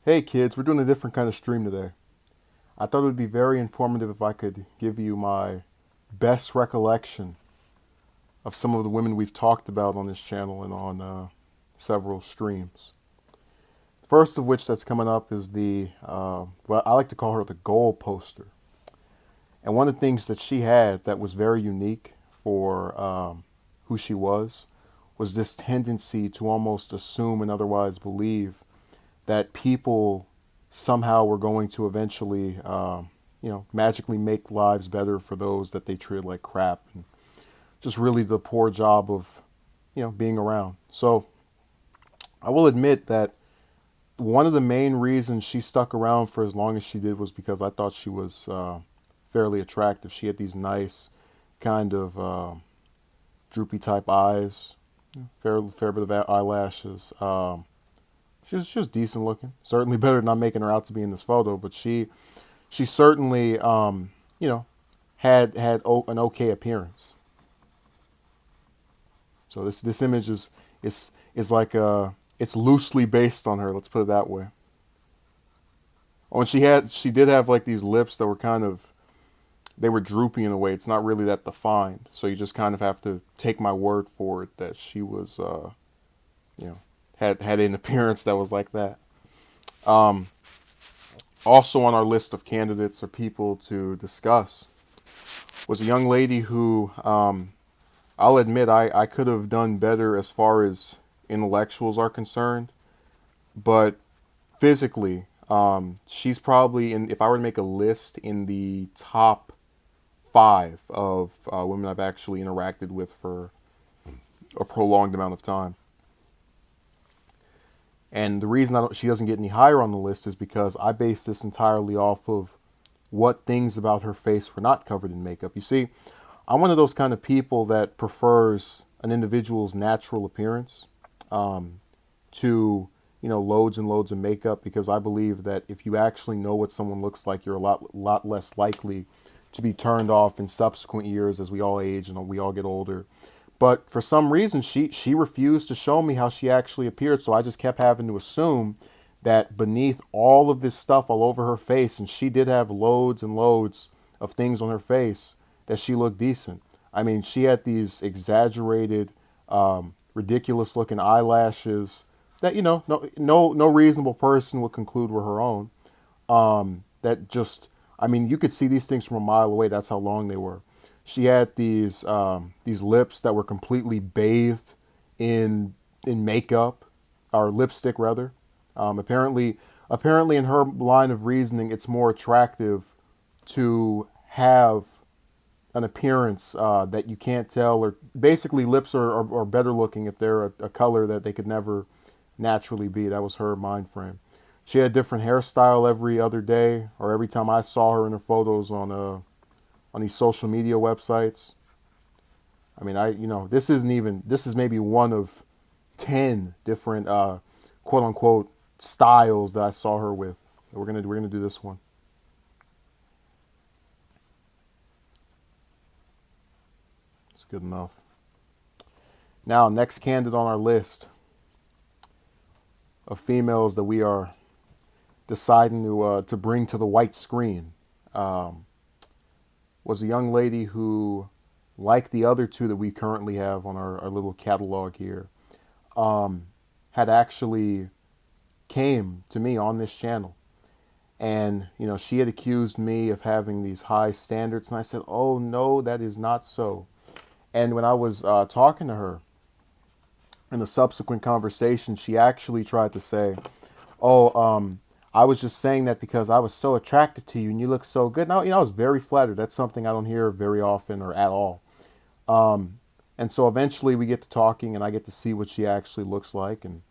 Hey kids, we're doing a different kind of stream today. I thought it would be very informative if I could give you my best recollection of some of the women we've talked about on this channel and on several streams. First of which that's coming up is well, I like to call her the goal poster. And one of the things that she had that was very unique for who she was this tendency to almost assume and otherwise believe that people somehow were going to eventually, magically make lives better for those that they treated like crap, and just really the poor job of, being around. So I will admit that one of the main reasons she stuck around for as long as she did was because I thought she was fairly attractive. She had these nice kind of droopy type eyes, fair bit of eyelashes. She was decent looking. Certainly better than I'm making her out to be in this photo, but she certainly had an okay appearance. So this image is like it's loosely based on her. Let's put it that way. Oh, and she did have like these lips that were they were droopy in a way. It's not really that defined, so you just kind of have to take my word for it that she was you know had an appearance that was like that. Um, Also on our list of candidates or people to discuss was a young lady who, I'll admit, I could have done better as far as intellectuals are concerned, but physically, she's probably in. If I were to make a list in the top five of women I've actually interacted with for a prolonged amount of time. And the reason she doesn't get any higher on the list is because I base this entirely off of what things about her face were not covered in makeup. You see, I'm one of those kind of people that prefers an individual's natural appearance to, loads and loads of makeup, because I believe that if you actually know what someone looks like, you're a lot less likely to be turned off in subsequent years as we all age and we all get older. But for some reason, she refused to show me how she actually appeared, so I just kept having to assume that beneath all of this stuff all over her face, and she did have loads and loads of things on her face, that she looked decent. I mean, she had these exaggerated, ridiculous looking eyelashes that no reasonable person would conclude were her own. That just, I mean, you could see these things from a mile away. That's how long they were. She had these lips that were completely bathed in makeup, or lipstick rather. Apparently, in her line of reasoning, it's more attractive to have an appearance that you can't tell, or basically lips are better looking if they're a color that they could never naturally be. That was her mind frame. She had a different hairstyle every other day, or every time I saw her in her photos on these social media websites. I mean, this is maybe one of 10 different quote unquote styles that I saw her with. We're gonna do this one. It's good enough. Now, next candidate on our list of females that we are deciding to bring to the white screen was a young lady who, like the other two that we currently have on our little catalog here, had actually came to me on this channel. And, she had accused me of having these high standards. And I said, oh, no, that is not so. And when I was talking to her in the subsequent conversation, she actually tried to say, oh, I was just saying that because I was so attracted to you and you look so good. Now, I was very flattered. That's something I don't hear very often or at all. And so eventually we get to talking and I get to see what she actually looks like. And,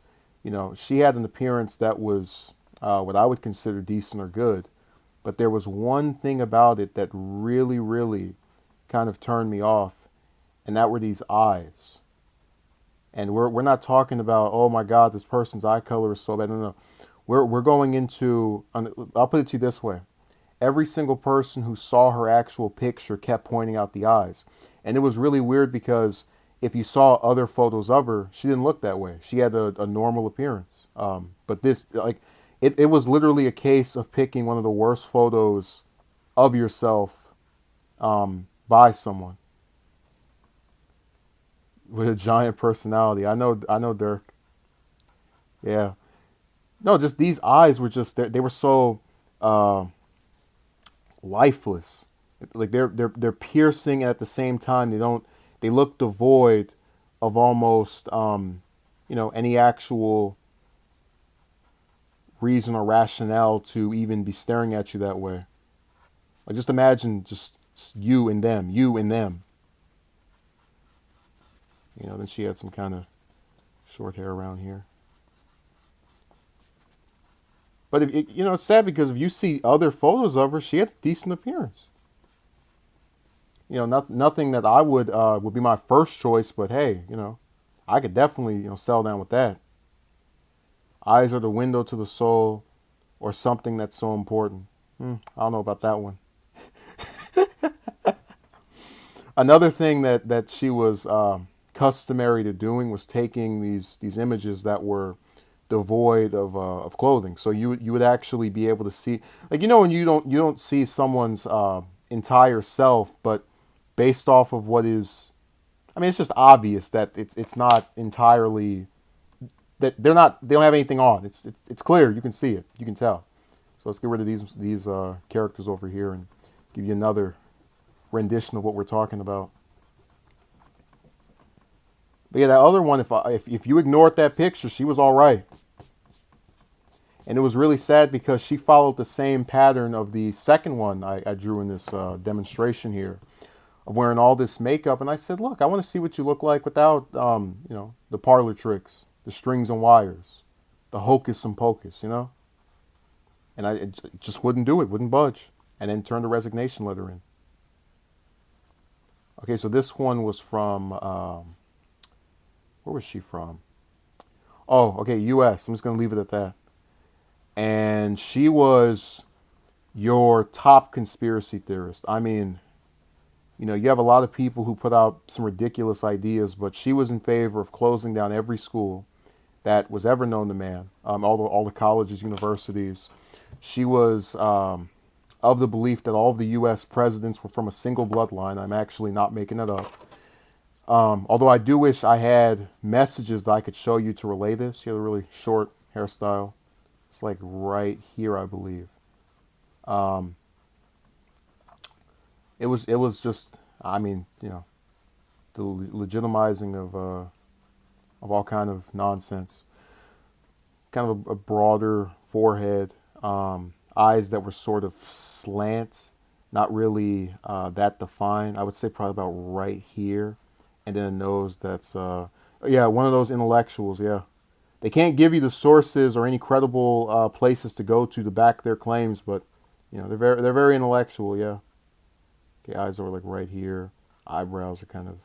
she had an appearance that was what I would consider decent or good. But there was one thing about it that really, really kind of turned me off. And that were these eyes. And we're not talking about, oh my God, this person's eye color is so bad. No. We're going into, I'll put it to you this way. Every single person who saw her actual picture kept pointing out the eyes. And it was really weird because if you saw other photos of her, she didn't look that way. She had a normal appearance. But this, like, it was literally a case of picking one of the worst photos of yourself by someone with a giant personality. I know, Dirk. Yeah. No, just these eyes were just they were so uh, lifeless. Like they're piercing and at the same time they look devoid of almost any actual reason or rationale to even be staring at you that way. Like just imagine just you and them, you and them. Then she had some kind of short hair around here. But it's sad because if you see other photos of her, she had a decent appearance. Nothing that I would be my first choice, but hey, I could definitely settle down with that. Eyes are the window to the soul, or something that's so important. I don't know about that one. Another thing that she was customary to doing was taking these images that were devoid of clothing. So you would actually be able to see, like when you don't see someone's entire self, but based off of what is, I mean, it's just obvious that it's not entirely that they don't have anything on. It's clear. You can see it. You can tell. So let's get rid of these characters over here and give you another rendition of what we're talking about. But yeah, that other one, if you ignored that picture, she was all right. And it was really sad because she followed the same pattern of the second one I drew in this demonstration here, of wearing all this makeup. And I said, look, I want to see what you look like without, the parlor tricks, the strings and wires, the hocus and pocus, And it just wouldn't do it, wouldn't budge. And then turned the resignation letter in. Okay, so this one was from, where was she from? Oh, okay, U.S. I'm just going to leave it at that. And she was your top conspiracy theorist. I mean, you have a lot of people who put out some ridiculous ideas, but she was in favor of closing down every school that was ever known to man, all the colleges, universities. She was of the belief that all of the U.S. presidents were from a single bloodline. I'm actually not making it up. Although I do wish I had messages that I could show you to relay this. She had a really short hairstyle. It's like right here, I believe. It was just, I mean, the legitimizing of all kind of nonsense. Kind of a broader forehead, eyes that were sort of slant, not really that defined. I would say probably about right here, and then a nose that's one of those intellectuals. Yeah. They can't give you the sources or any credible places to go to back their claims, but they're very intellectual. Yeah. Okay, eyes are like right here. Eyebrows are kind of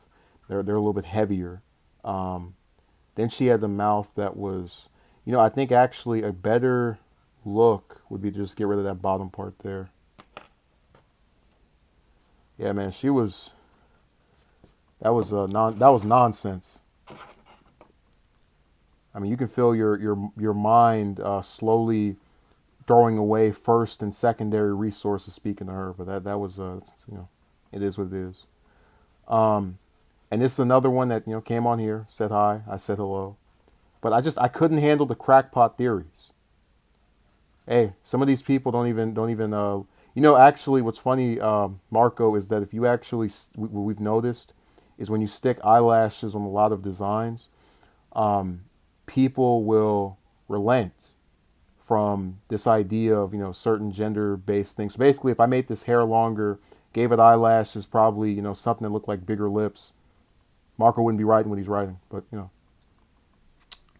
they're a little bit heavier. Then she had the mouth that was, I think actually a better look would be to just get rid of that bottom part there. Yeah, man, that was nonsense. I mean, you can feel your mind slowly throwing away first and secondary resources. Speaking to her, but that was it is what it is. And this is another one that came on here, said hi, I said hello, but I couldn't handle the crackpot theories. Hey, some of these people don't even actually what's funny, Marco, is that if you actually what we've noticed is when you stick eyelashes on a lot of designs, people will relent from this idea of certain gender-based things. So basically, if I made this hair longer, gave it eyelashes, probably something that looked like bigger lips, Marco wouldn't be writing what he's writing. But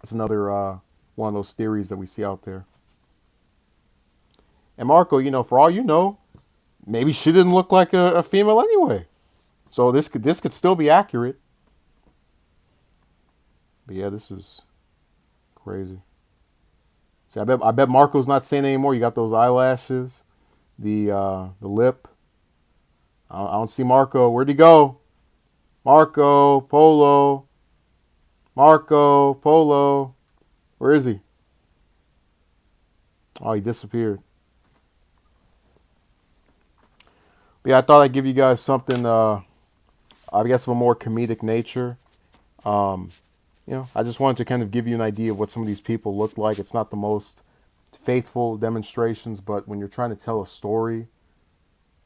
that's another one of those theories that we see out there. And Marco, for all you know, maybe she didn't look like a female anyway. So this could still be accurate. But yeah, this is crazy. See, I bet Marco's not saying anymore. You got those eyelashes, the lip. I don't see Marco. Where'd he go? Marco Polo. Marco Polo. Where is he? Oh, he disappeared. But yeah, I thought I'd give you guys something, I guess, of a more comedic nature. Um, I just wanted to kind of give you an idea of what some of these people look like. It's not the most faithful demonstrations, but when you're trying to tell a story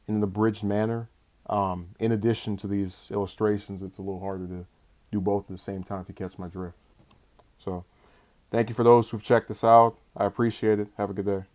in an abridged manner, in addition to these illustrations, it's a little harder to do both at the same time, if you catch my drift. So, thank you for those who've checked this out. I appreciate it. Have a good day.